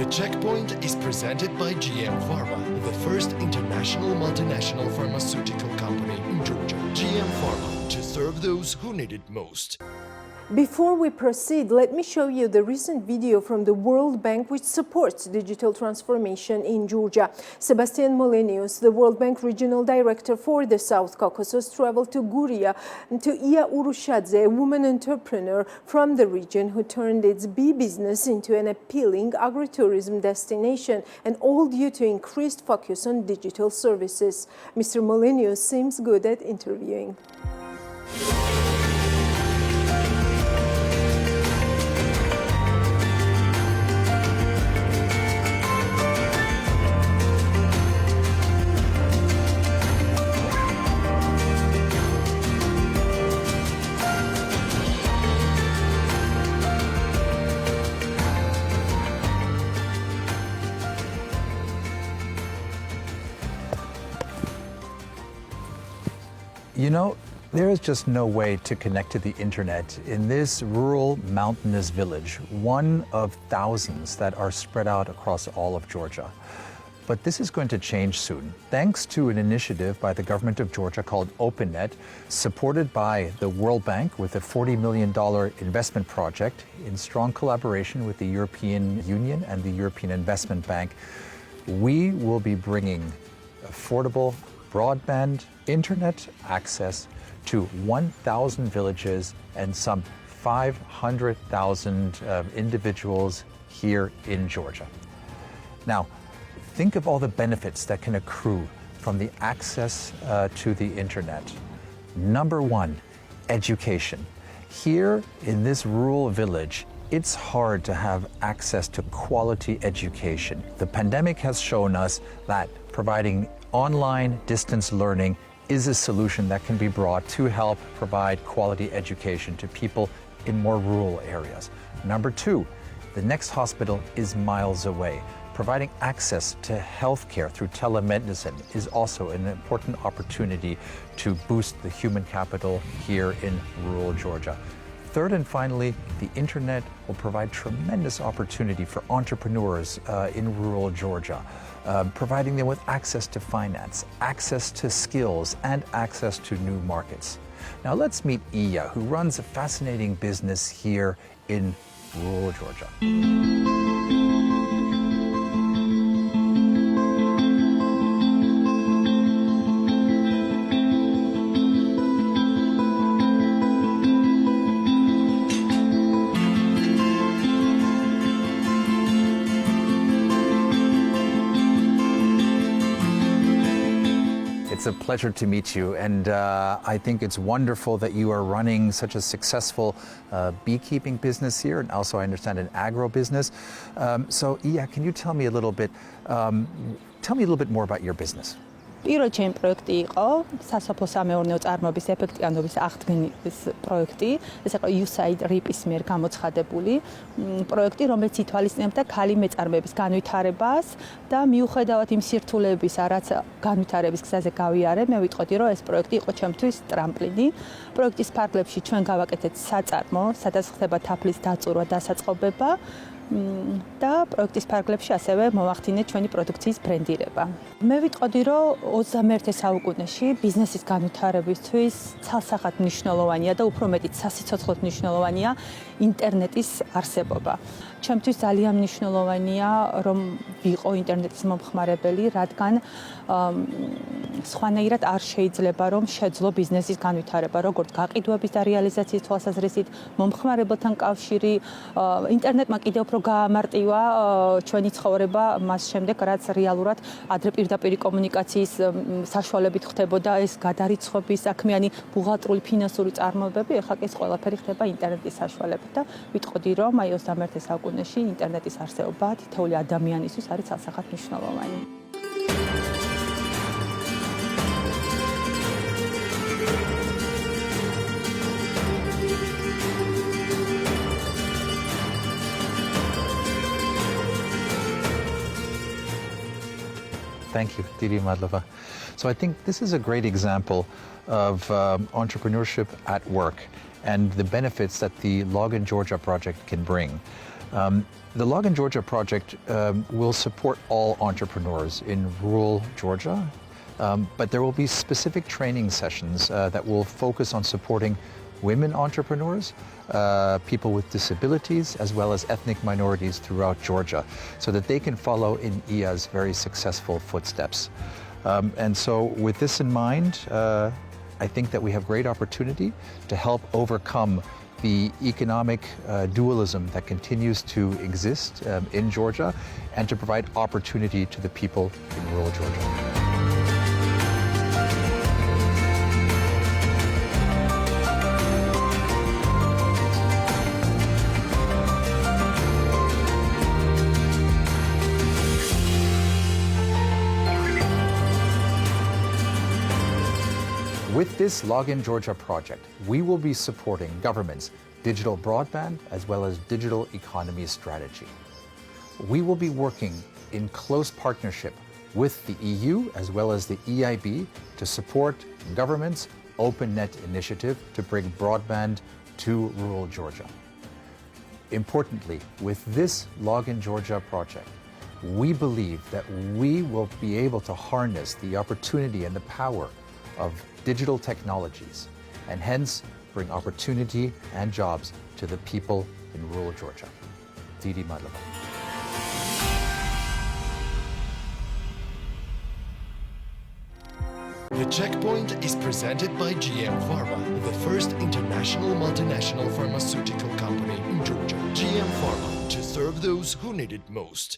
Checkpoint is presented by GM Pharma, the first international multinational pharmaceutical company in Georgia. GM Pharma, to serve those who need it most. Before we proceed, let me show you the recent video from the World Bank, which supports digital transformation in Georgia. Sebastian Molineus, the World Bank Regional Director for the South Caucasus, traveled to Guria to Ia Urushadze, a woman entrepreneur from the region who turned its bee business into an appealing agritourism destination, and all due to increased focus on digital services. Mr. Molineus seems good at interviewing. You know, there is just no way to connect to the internet in this rural mountainous village, one of thousands that are spread out across all of Georgia. But this is going to change soon, thanks to an initiative by the government of Georgia called OpenNet, supported by the World Bank with a $40 million investment project in strong collaboration with the European Union and the European Investment Bank. We will be bringing affordable broadband internet access to 1,000 villages and some 500,000 individuals here in Georgia. Now, think of all the benefits that can accrue from the access to the internet. Number one, education. Here in this rural village, it's hard to have access to quality education. The pandemic has shown us that providing online distance learning is a solution that can be brought to help provide quality education to people in more rural areas. Number two, the next hospital is miles away. Providing access to healthcare through telemedicine is also an important opportunity to boost the human capital here in rural Georgia. Third and finally, the internet will provide tremendous opportunity for entrepreneurs in rural Georgia, providing them with access to finance, access to skills, and access to new markets. Now let's meet Ia, who runs a fascinating business here in rural Georgia. It's a pleasure to meet you, and I think it's wonderful that you are running such a successful beekeeping business here, and also I understand an agro business. So, Ia, can you tell me a little bit more about your business? პირველ ჩემი პროექტი იყო სასოფლო სამეურნეო წარმოების ეფექტიანობის აღდგენის პროექტი. ეს იყო USAID RIP-ის მიერ გამოცხადებული პროექტი, რომელიც ითვალისწინებდა ქალი მეწარმეების განვითარებას და მიუხედავად იმ სირთულეებისა, რაც განვითარების გზაზე გავიარე, მე ვიტყოდი, რომ ეს პროექტი იყო ჩემთვის ტრამპლინი. პროექტის ფარგლებში ჩვენ გავაკეთეთ საწარმო, სადაც ხდება თაფლის დაწურვა, დასაწყობება და პროექტის ფარგლებში ასევე მოვახდინეთ ჩვენი პროდუქციის ბრენდირება. მე ვიტყოდი, რომ 21 საუკუნეში ბიზნესის განვითარებისთვის ცალსახად მნიშვნელოვანია და უფრო მეტიც სასიცოცხლოდ მნიშვნელოვანია ინტერნეტის არსებობა. ჩემთვის ძალიან მნიშვნელოვანია, რომ ვიყო ინტერნეტის მომხმარებელი, რადგან სხვანაირად არ შეიძლება, რომ შეძლო ბიზნესის განვითარება, როგორც გაყიდვების და რეალიზაციის თვალსაზრისით, მომხმარებელთან კავშირი, ინტერნეტმა კიდევ უფრო გაამარტივა ჩვენი ცხოვრება მას შემდეგ, რაც რეალურად ადრე პირდაპირი კომუნიკაციის საშუალებით ხდებოდა ეს გადარიცხვის საქმიანი ბუღალტრული ფინანსური წარმოებები, ეხლა კი ეს ყველაფერი ხდება ინტერნეტის საშუალებით და ვიტყოდი, რომ აი 21 საუკუნეში ინტერნეტის არსებობა თითოეული ადამიანისთვის არის ცალსახად მნიშვნელოვანი. Thank you, Didi Madlova. So I think this is a great example of entrepreneurship at work and the benefits that the Login Georgia project can bring. The Log in Georgia project will support all entrepreneurs in rural Georgia, but there will be specific training sessions that will focus on supporting women entrepreneurs, people with disabilities, as well as ethnic minorities throughout Georgia, so that they can follow in Ia's very successful footsteps. And so with this in mind, I think that we have great opportunity to help overcome the economic dualism that continues to exist in Georgia, and to provide opportunity to the people in rural Georgia. With this Log in Georgia project, we will be supporting government's digital broadband as well as digital economy strategy. We will be working in close partnership with the EU as well as the EIB to support government's OpenNet initiative to bring broadband to rural Georgia. Importantly, with this Log in Georgia project, we believe that we will be able to harness the opportunity and the power of digital technologies, and hence bring opportunity and jobs to the people in rural Georgia. Didi Madlaba. The Checkpoint is presented by GM Pharma, the first international multinational pharmaceutical company in Georgia. GM Pharma, to serve those who need it most.